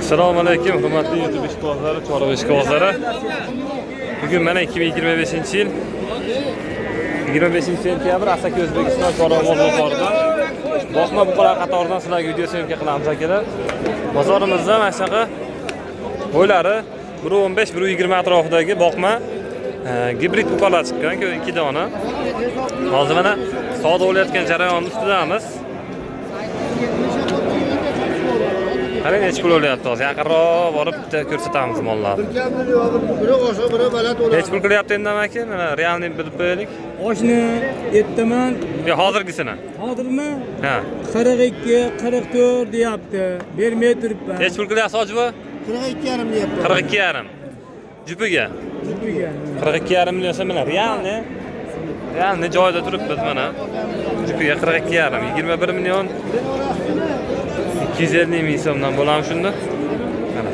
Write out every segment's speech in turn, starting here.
Assalomu alaykum, hurmatli YouTube ishqibozlari, chorva ishqibozlari. Bugun mana 2025-yil 25-sentyabr Asaka O'zbekiston chorva bozorida boqma buqalar qatoridan sizlarga video syomka qilamiz akalar. Bozorimizda mana shunaqa bo'ylari 1.15, 1.20 atrofidagi boqma gibrid buqalar chiqqan, 2 dona. Hozir mana savdo bo'layotgan jarayon ustidamiz. Qarang, nech pul o'lyapti hozir. Yaqinroq borib bitta ko'rsatamiz mollarni. Biri oshib, biri baland o'ladi. Nech pul qilyapti endi amaki? Mana realni bilib qo'yaylik. Oshni aytaman. Yo, hozirgisini. Hozirmi? Ha. 42, 44 deyapti. Bermay turibman. Nech pul qilyapsiz hojiba? 42,5 deyapti. 42,5. Jupiga. Jupiga. 42,5 million so'm mana realni. Realni joyida turibmiz mana. Jupiga 42,5, 21 million 250 ming so'mdan bo'lami shunda. Mana.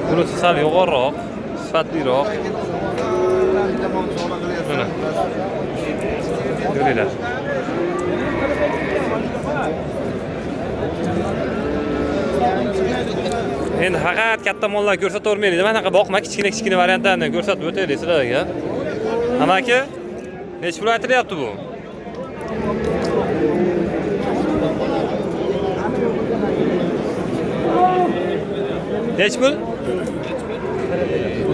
Bunisi sal yuqoriroq, sifatliroq. Mana. Ko'ringlar. Endi faqat katta mollar ko'rsatavermaylik. Mana bunaqa boqma, kichkina variantlarni ko'rsatib o'taylik sizlarga. Amaki, nech pul aytilyapti bu? Nech pul?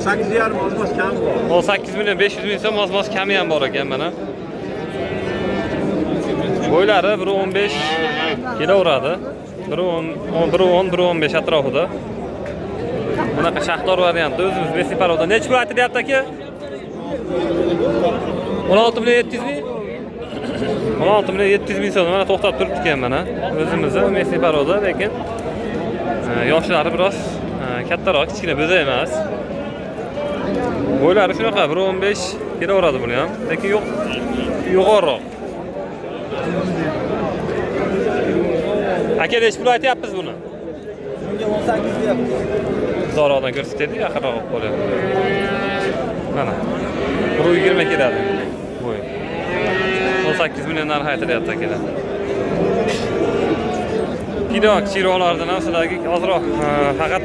8,5 oz kam bor. 18 million 500 ming so'm oz kami ham bor ekan mana. Bo'ylari 1.15 kelaveradi. 1.10 atrofida. Bunaqa shaxdor variantda o'zimiz Messi paroda. Nech pul aytilyapti aka? 16 million 700 ming. 16 million 700 ming so'm mana to'xtab turibdi ekan mana. O'zimizda Messi paroda, lekin yoshlari biroz kattaroq, kichkina bo'za emas. Bo'ylari shunaqa 1.15 kelaveradi buni ham, lekin yuqoriroq. Aka, nech pul aytyapmiz buni? Bunga 18 deyapti. Zoroddan ko'rsataylik, yaqinroq bo'lyapti. Mana 1.20 keladi. Bo'y. 18 million narx aytilyapti akalar. Kichikroqlardan ham sizlarga ozroq faqat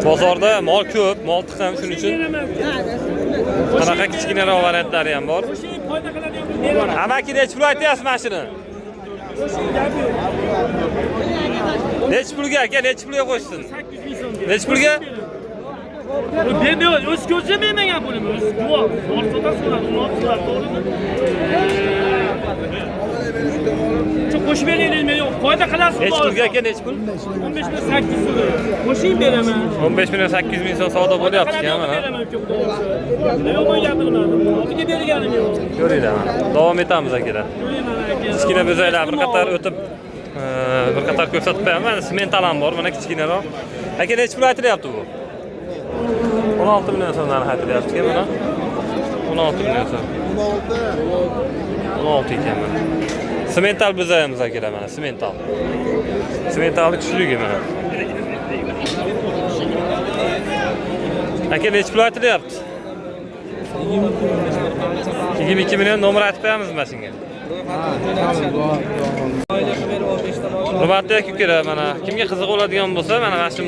bozorda mol ko'p, mol tiqam, shuning uchun bunaqa kichkinaroq variantlari ham bor. Amaki, nech pul aytyapsiz mana shuni? Nech pulga aka, nech pulga qo'shsin? 800 ming so'm. Nech pulga? Bermayman, o'z ko'zim bermagan pulim. O'z guvoh. Ortidan so'radi, ortidan to'g'rimi? Çok qo'shib beringlar, yo'q. Qo'yda qilasiz. Nech pulga aka, nech pul? 15 million 800 so'm. Qo'shib beraman. 15 million 800 ming so'm savdo bo'lyapti-ku mana. Yo'q, gapirmadim. Oldiga berganim yo'q. Ko'ringlar mana. Davom etamiz akalar. Kichkina bo'zaylar bir qator o'tib bir qator ko'rsatib qo'yaman. Semental ham bor, mana kichkinaroq. Aka, nech pul aytilyapti bu? 16 million so'mdan aytilyapti mana. 16 million so'm. 16 ekan mana. Semental bo'zayimiz akalar mana, semental. Sementalni kuchligi mana. Aka, nech pul aytilyapti? 22 million nomer aytib qo'yamizmi mana shunga? Hurmatli akalar, mana kimga qiziq bo'ladigan bo'lsa, mana shu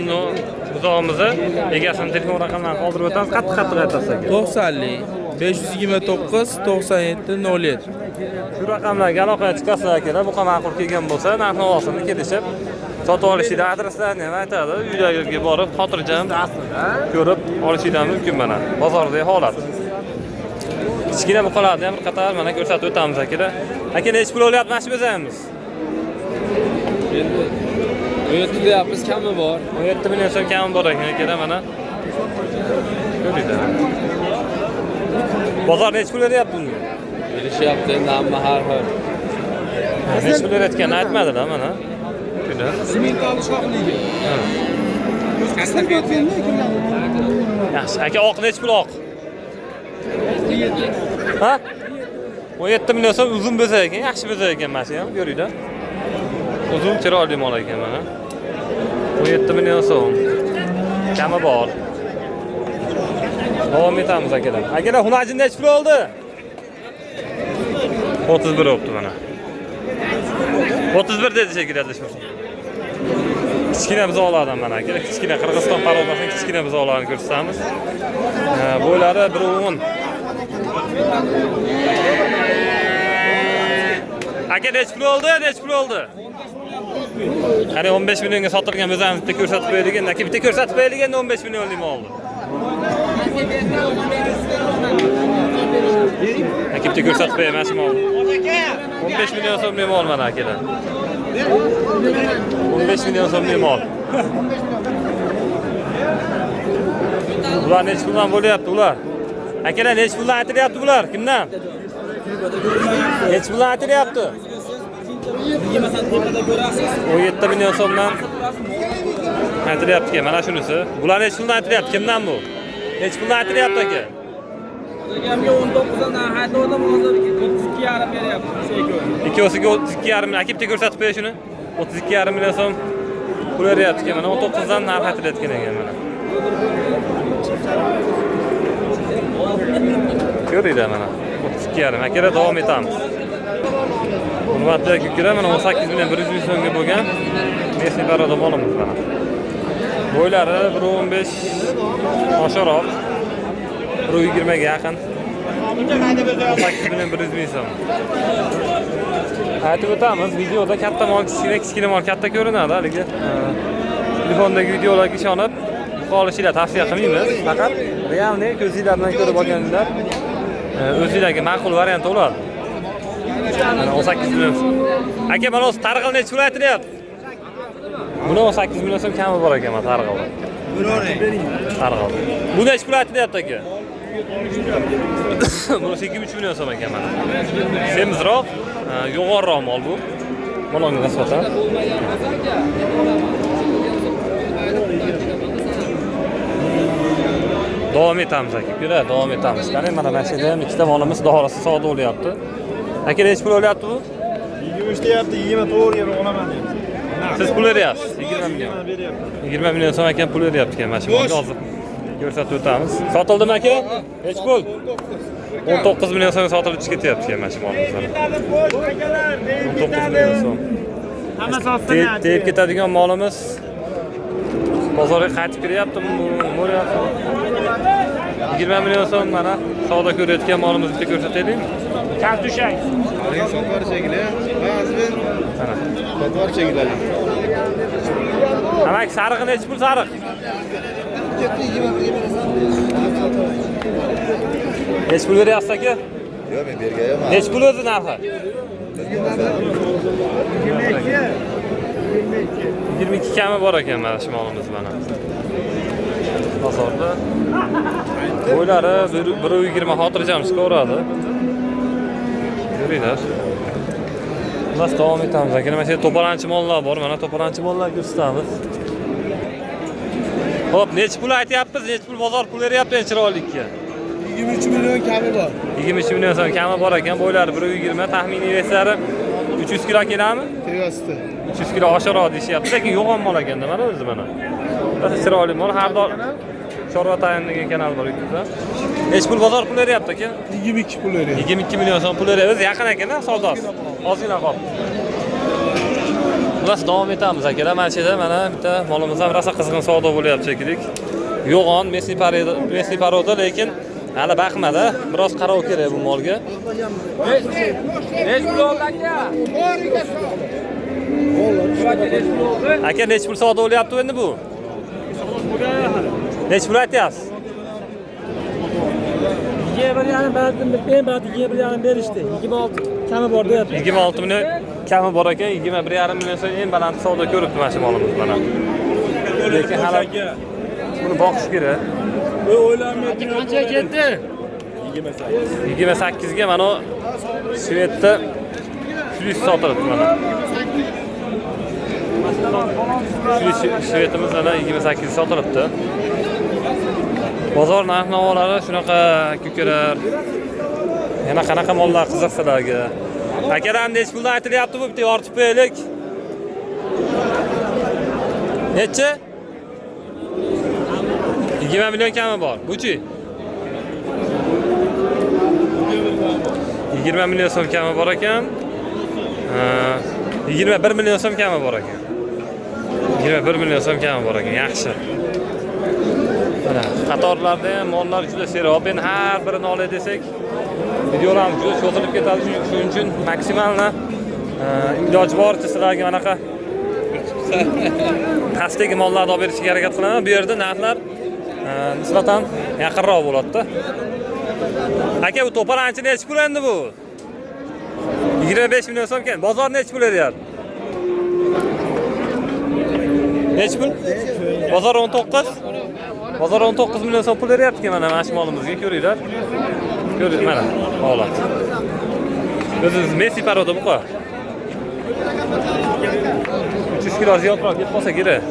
buzog'imizni egasini telefon raqamlarini qoldirib o'tamiz. Qattiq aytasiz aka. 90 529 97 07. Shu raqamlarga aloqaga chiqasizlar akalar. Bu ma'qul kelgan bo'lsa, narx-navosini kelishib sotib olishinglar, adreslarni ham aytadi. Uylarga borib, xotirjam ko'rib olishinglar mumkin mana. Bozordagi holat. Kichkina buqalarni ham bir qator mana ko'rsatib o'tamiz akalar. Aka, nech pul olyapti mana shu bezamiz? Endi 17 deyapmiz, kami bor. 17 million so'm kami bor ekan akalar mana. Ko'ringlar. Bozor nech pul beryapti bunga? Berishyapti endi hamma har xil. Nech pul berayotganini aytmadilar mana. Ko'ringlar. Semental shoxligi. Yaxshi, aka, oq nech pul oq? Ha? 17 million so'm uzun bo'lsa ekan, yaxshi bo'lsa ekan mana shu ham, ko'ringlar. Uzun chiroyli mol ekan mana. 17 million so'm. Kami bor. Davom etamiz akalar. Akalar, xunajin nech pul oldi? 31 olibdi mana. 31 dedi shekilli adashmasam. Kichkina buzoqlardan mana aka. Kichkina Qirg'iziston parodasining kichkina buzoqlarini ko'rsatamiz. Bo'ylari 1.10. Aka necha pul oldi? Necha pul oldi? Qani 15 millionga sotilgan o'zimiz bitta ko'rsatib qo'yaylik. Aka bitta ko'rsatib qo'yaylik, endi 15 millionlik oldi. Aka bitta ko'rsatib qo'yaman shu molni. 15 million so'mlik mol mana akalar. 15 million so'mlik mol. Ular necha puldan bo'lyapti ular? Akalar necha puldan aytilyapti bular? Kimdan? Necha puldan aytilyapti? 17 million so'mdan aytilyapti mana shunisi. Bular necha puldan aytilyapti? Kimdan bu? Necha puldan aytilyapti aka? Akamga 19 dan haydadim, hozir 32,5 beryapti. Ikkosiga 32,5 million. Aka bitta ko'rsatib qo'y shuni. 32,5 million so'm pul beryapti mana 19 dan narx aytilayotgan ekan mana. Ko'ringlar mana 32,5. Akalar davom etamiz. Hurmatli aka, mana 18 million 100 ming so'mga bo'lgan Messi paroda molimiz mana. Bo'ylari 1.15 oshiqroq. 1.20 ga yaqin. 18 million 100 ming so'm. Aytib o'tamiz, videoda katta mol kichkina mol katta ko'rinadi haligi. Telefondagi videolarga ishonib qolishinglar tavsiya qilmaymiz. Faqat realni ko'zinglar bilan ko'rib olganinglar o'zingizlarga ma'qul variant bo'ladi. Mana 18 million. Aka, mana o'zi targ'il necha pul aytilyapti? Buni 18 million so'm kami bor ekan mana targ'il. Targ'il. Bu necha pul aytilyapti aka? Buni 23 million so'm ekan mana. Semizroq, yo'g'onroq mol bu. Molonga nisbatan. Davom etamiz aka. Ko'ra, davom etamiz. Qani mana mashina ham ikkita molimiz dorasi savdo bo'lyapti. Aka necha pul olyapti bu? 23 deyapti, 24 ga olaman deyapti. Siz pul beryapsiz? 20 million. 20 million so'm ekan pul beryapti mana shu molga hozir. Ko'rsatib o'tamiz. Sotildimi aka? Necha pul? 19 million so'mga sotilib chiqib ketyapti mana shu molimiz. 19 million so'm. Hamma sotsin. Teyib ketadigan molimiz bozorga qaytib kiryaptimi? Bo'lyapti. 20 million so'm mana savdo ko'rayotgan molimizni bitta ko'rsataylik. Kartushak. Sotvar chekili. Ba'zi Mana. sotvar chekiladi. Amak sariq necha pul sariq? Necha pul beryapsiz aka? Yo'q, men bergayman. Necha pul o'zi narxi? 22 kami bor ekan mana shu molimiz mana. Bozorda. Bo'ylari 1.20 xotirjam chiqaveradi. Ko'ringlar. Biz davom etamiz aka. Mana shu to'paranchi mollar bor. Mana to'paranchi mollar ko'rsatamiz. Xo'p, necha pul aytyapmiz? Necha pul bozor pul beryapti chiroylikka? 23 million kami bor. 23 million so'm kami bor ekan. Bo'ylari 1.20, taxminiy veslari 300 kilo keladimi? Tegasti. 300 kilo oshiqroq deyishyapti, lekin yo'g'on mol ekanda mana o'zi mana. Biz chiroyli mol har doim Chorva Time degan kanal bor YouTube'da. Necha pul bozor pul beryapti aka? 22 pul beryapti. 22 million so'm pul beryapmiz. Yaqin ekan savdosi. Ozgina qoldi. Biz davom etamiz akalar. Mana shu yerda mana bitta molimiz ham rosa qizg'in savdo bo'lyapti shekillik. Yo'g'on Messi paroda lekin hali baqmadi. Biroz qarov kerak bu molga. Necha pul oldi aka? Aka necha pul savdo bo'lyapti endi bu? Necha pul aytyapsiz? 21,5 ba'zan bitta, ba'zan 21,5 berishdi. 26 kami bor deyapti. 26 million kami bor ekan, 21,5 million so'm eng baland savdo ko'ribdi mana shu molimiz mana. Lekin hali buni boqish kerak. O'ylanmaydi. Qancha ketdi? 28 ga mana Shvedda plus sotilibdi mana. Shvedimiz mana 28 ga sotilibdi. Bozor narx-navolari shunaqa ko'karar. Yana qanaqa mollar qiziq sizlarga? Akalar necha puldan aytilyapti bu? Bitta yoritib qo'yaylik. Necha? 20 million kami bor. Buchi? 20 million so'm kami bor ekan. 21 million so'm kami bor ekan. 21 million so'm kami bor ekan, yaxshi. Mana qatorlarda ham mollar juda serob. Endi har birini olay desak, videolarimiz juda cho'zilib ketadi. Shuning uchun maksimalni iloji boricha sizlarga manaqa pastdagi mollarni olib berishga harakat qilaman. Bu yerda narxlar nisbatan yaqinroq bo'ladi-da. Aka, bu to'paranchi necha pul endi bu? 25 million so'm ekan. Bozor necha pul beryapti? Necha pul? Bozor 19. Bozor 19 million so'm pul beryapti mana mashmolimizga, ko'ringlar. Ko'ring mana holat. O'zingiz Messi paroda bu qo'y. 300 kilo ziyodroq ketib qolsa kerak.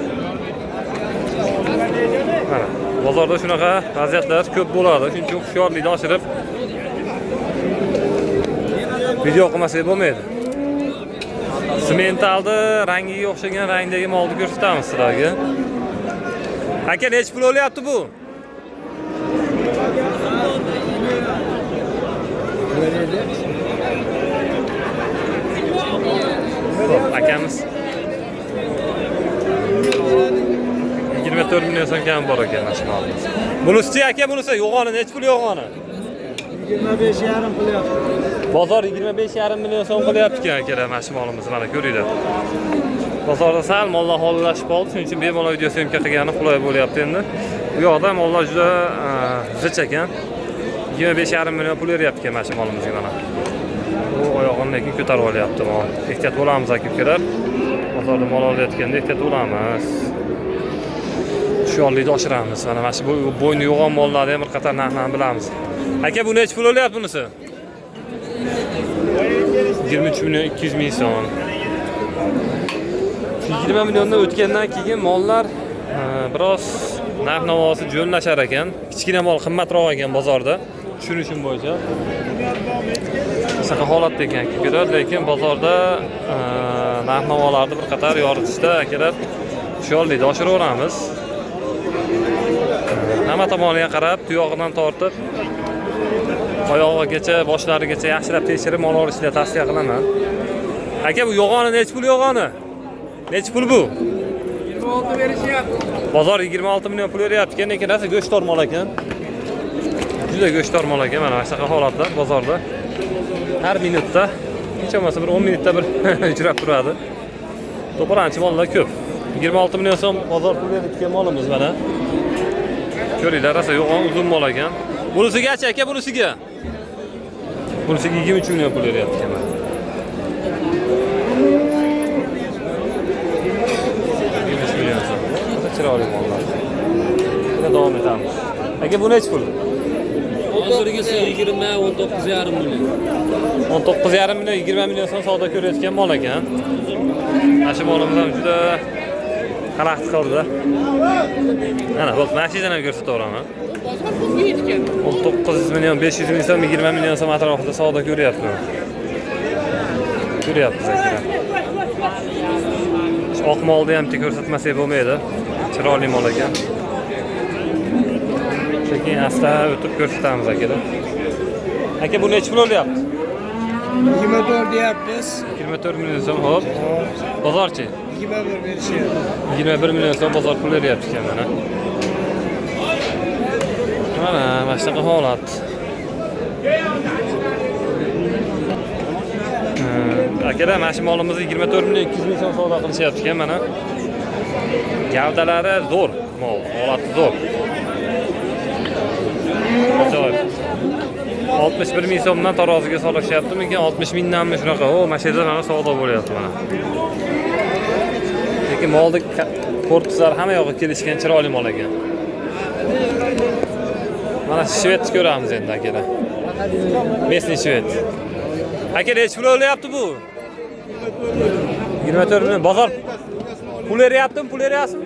Mana bozorda shunaqa vaziyatlar ko'p bo'ladi. Shuning uchun hushyorlikni oshirib video qilmasak bo'lmaydi. Sementalni rangiga o'xshagan rangdagi molni ko'rsatamiz sizlarga. Aka, necha pul olyapti bu? Akamiz 24 million so'm kam bor ekan mashmonimiz. Bunisi aka, bunisi yo'g'oni necha pul yo'g'oni? 25,5 qilyapti. Bozor 25,5 million so'm qilyapti ekan akalar mashmonimiz, mana ko'ringlar. Bozorda sal mollar hollashib qoldi, shuning uchun bemalol video syomka qilgani qulay bo'lyapti endi. Bu yoqda mollar juda zich ekan. 25,5 million pul beryapti ekan mashmolimizga mana. Bu oyog'ini lekin ko'tarib olyapti mol. Ehtiyot bo'lamiz aka-ukalar. Bozorda mol olayotganda ehtiyot bo'lamiz. Hushyorlikni oshiramiz. Mana shu bo'yni yo'g'on mollarni ham bir qator narxlarni bilamiz. Aka, bu necha pul olyapti bunisi? 23 million 200 ming so'm. 20 milliondan o'tgandan keyin mollar biroz narx-navosi jo'nlashar ekan. Kichkina mol qimmatroq ekan bozorda. Tushunishim bo'yicha. Shunaqa holatda ekan aka-ukalar, lekin bozorda narx-navolarni bir qator yoritishda akalar hushyorlikni oshiraveramiz. Hamma tomoniga qarab, tuyog'idan tortib oyog'igacha, boshlarigacha yaxshilab tekshirib mol olishni tavsiya qilaman. Aka, bu yo'g'oni necha pul yo'g'oni? Necha pul bu? 26 berishyapti. Bozor 26 million pul beryapti ekan, lekin rosa go'shtdor mol ekan. Juda go'shtdor mol ekan mana shunaqa holatlar bozorda. Har minutda, hech bo'lmasa bir 10 minutda bir uchrab turadi. To'paranchi mollar ko'p. 26 million so'm bozor pul berayotgan molimiz mana. Ko'ringlar, rosa yo'g'on uzun mol ekan. Bunisiga-chi aka, bunisiga? Bunisiga 23 million pul beryapti ekan mana. Chiroyli mollar. Yana davom etamiz. Aka, bu necha pul? Hozirgisi 20, 19,5 million. 19,5 million, 20 million so'm savdo ko'rayotgan mol ekan. Mana molimiz ham juda xalaqit qildi. Mana bu mashinani ham ko'rsataveraman. 19 million 500 ming so'm, 20 million so'm atrofida savdo ko'ryapman. Ko'ryapsiz akalar. Oq molni ham ko'rsatmasak bo'lmaydi. Chiroyli mol ekan. Lekin asta o'tib ko'rsatamiz akalar. Aka, bu necha pul olyapti? 24 deyapmiz. 24 million so'm, xo'p. Bozorchi? 21 berishyapti. 21 million so'm bozor pul beryapti ekan mana. Mana shunaqa holat. Akalar, mana shu molimizni 24 million 200 ming so'm savdo qilishyapti ekan mana. Gavdalari zo'r, mol, holati zo'r. Ajoyib. 61 ming so'mdan taroziga solishyaptimi ekan, 60 mingdanmi shunaqa. O, mana shu yerda mana savdo bo'lyapti mana. Lekin molning korpuslari hamma yoqqa kelishgan chiroyli mol ekan. Mana shvedni ko'ramiz endi akalar. Mesni shved. Aka, necha pul olyapti bu? 24 million. Bozor pul beryaptimi? Pul beryapsizmi?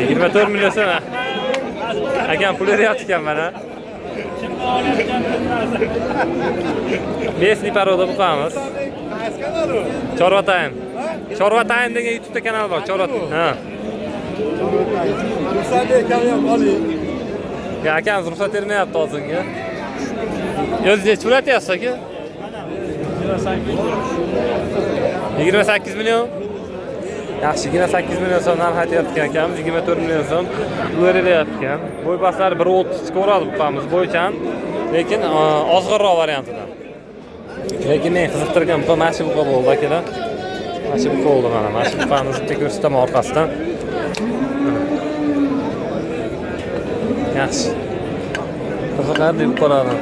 24 million so'm. Akam pul beryapti ekan mana. Mesni paroda bo'lamiz. Chorva Time. Chorva Time degan YouTube kanal bor. Chorva. Ha. Ya akam ruxsat bermayapti hozirga. O'zingiz pul aytyapsiz aka? 28 million. Yaxshigina 8 million so'm narx aytayotgan ekanmiz, 24 million so'm pul beryapti. Bo'y pastlari 1.30 ko'radi buqamiz bo'ychan, lekin ozg'inroq variantidan. Lekin men qiziqtirgan bu mana shu buqa bo'ldi akalar. Mana shu buqa bo'ldi mana. Mana shu buqamizni bitta ko'rsataman orqasidan. Yaxshi. Qiziqarli buqalarni.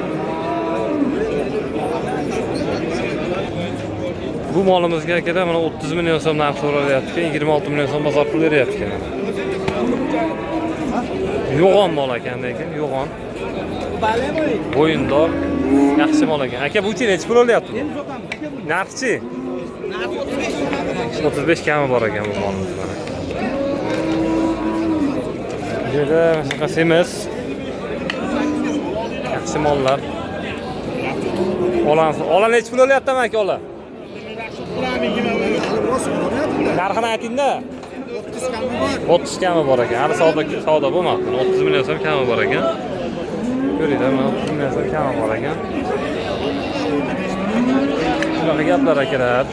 Bu molimizga akalar mana 30 million so'm narx so'ralyapti, 26 million so'm bozor pul beryapti. Yo'g'on mol ekan lekin, yo'g'on. Bo'yindor, yaxshi mol ekan. Aka bu necha pul olyapti? Narxchi? 35 kami bor ekan bu molimiz mana. Juda shunaqa semiz. Yaxshi mollar. Ola necha pul olyapti aka ola? Narxini ayting-da. 30 kami bor ekan. Hali savdo bo'lmabdi. 30 million so'm kami bor ekan. Ko'ringlar, mana 30 million so'm kami bor ekan. Shunaqa gaplar akalar.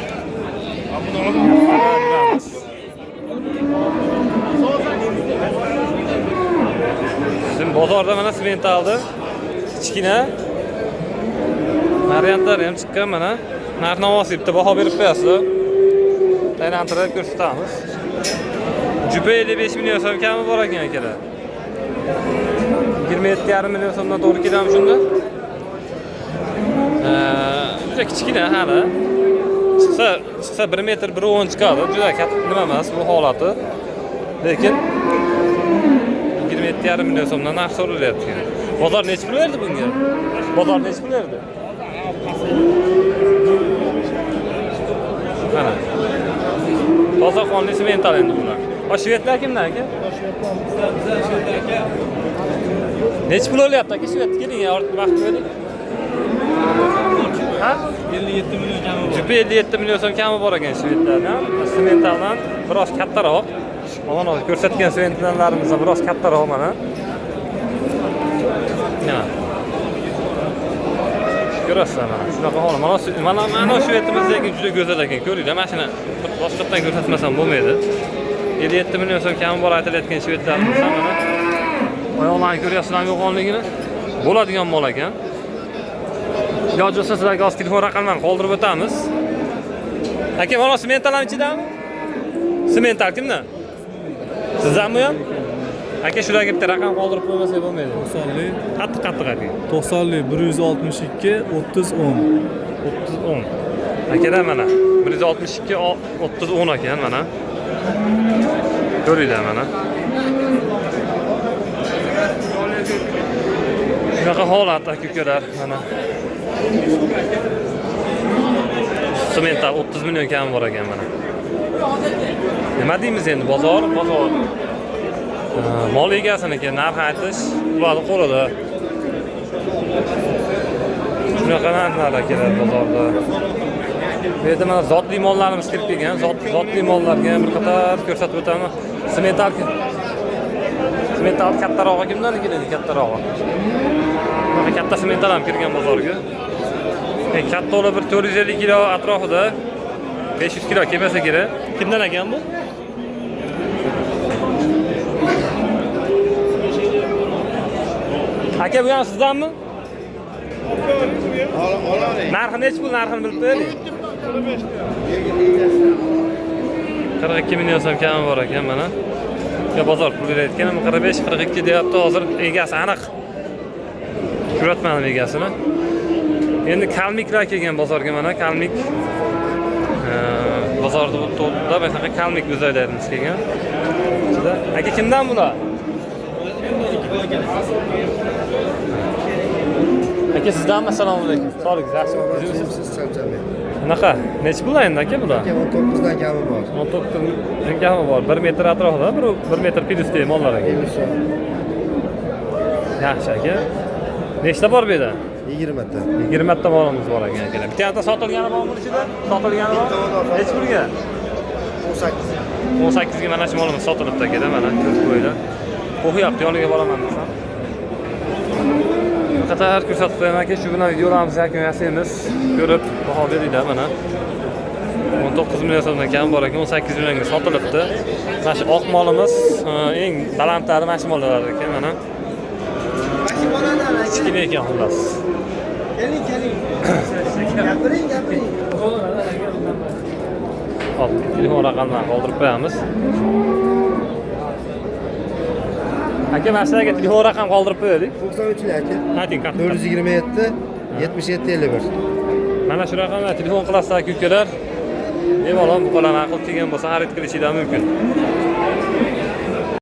Bizim bozorda mana sement aldi. Kichkina variantlar ham chiqqan mana. Narx-navosi bitta baho berib qo'yasizlar. Aylantirib ko'rsatamiz. Jupa 55 million so'm kami bor ekan akalar. 27,5 million so'mdan to'g'ri keladimi shunda? Juda kichkina hali. Chiqsa 1 metr 1.10 chiqadi. Juda katta nima emas bu holati. Lekin 27,5 million so'mdan narx so'ralyapti. Bozor necha pul berdi bunga? Bozor necha pul berdi? Mana. Toza qonli semental endi bular. Shvedlar kimdan aka? Necha pul olyapti aka Shved? Keling, vaqt bering. Ha? 57 million kami bor. Jupa 57 million so'm kami bor ekan Shvedlardan. Sementaldan biroz kattaroq. Mana ko'rsatgan sementallarimiz biroz kattaroq mana. Ko'rasizlar mana. Shunaqa hol. Mana Shvedimizdagi juda go'zal ekan. Ko'ringlar, mashina boshqatdan ko'rsatmasam bo'lmaydi. 57 million so'm kami bor aytilayotgan Shvedlarimiz mana. Oyoqlarni ko'ryapsizlarmi yo'g'onligini? Bo'ladigan mol ekan. Iloji bo'lsa sizlarga hozir telefon raqamlarini qoldirib o'tamiz. Aka, mana semental ichidami? Semental kimdan? Sizdanmi ham? Aka, shularga bitta raqam qoldirib qo'ymasak bo'lmaydi. 90li. Qattiq aka. 90li 162 30 10. 30 10. Akalar mana 162 30 10 ekan mana. Ko'ringlar mana. Shunaqa holat aka-ukalar mana. Semental 30 million kami bor ekan mana. Nima deymiz endi? Bozor. Mol egasiniki narx aytish ularni qo'lida. Shunaqa narxlar akalar bozorda. Bu yerda mana zotli mollarimiz kirib kelgan. Zotli mollarga bir qator ko'rsatib o'taman. Semental kattarog'i kimdan keladi? Kattarog'i. Mana katta semental ham kirgan bozorga. Katta o'la bir 450 kilo atrofida 500 kilo kelmasa kerak. Kimdan ekan bu? Aka, bu ham sizdanmi? Narxi necha pul? Narxini bilib qo'yaylik. 42 million so'm kami bor ekan mana. Bozor pul berayotgan, 45 42 deyapti hozir egasi aniq. Ko'ratmadim egasini. Endi kalmiklar kelgan bozorga mana, kalmik bozorda to'da mana kalmik go'zallarimiz kelgan. Aka, kimdan bular? Aka, sizdanmi? Assalomu alaykum. Sog'lik, yaxshimisiz? Bunaqa, necha pul endi aka bular? 19 dan kami bor. 19 dan kami bor. 1 metr atrofida, 1 metr plyusda mollar aka. Yaxshi aka. Nechta bor bu yerda? 20 ta. 20 ta molimiz bor ekan akalar. Bitta sotilgani bormi ichida? Sotilgani bor? Necha pulga? 18. 18 ga mana shu molimiz sotilibdi aka, mana ko'rib qo'yinglar. Qo'yapti, yoniga boraman desam. Qatar ko'rsatib qo'yaman aka, shu bilan videolarimizni yakun yasaymiz. Ko'rib baho beringlar mana. 19 million so'mdan kam bor ekan, 18 millionga sotilibdi. Mana shu oq molimiz eng balandlari mana shu mollar ekan, mana. Kichkina ekan xullas. Keling. Gapiring. Hop, telefon raqamlarini qoldirib qo'yamiz. Aka, mana sizlarga telefon raqam qoldirib qo'ydik. 93 aka. Ayting, qani. 427 77 51. Mana shu raqamga telefon qilasizlar, ukalar. Bemalol buqalarni aql kelgan bo'lsa xarid qilishingiz mumkin.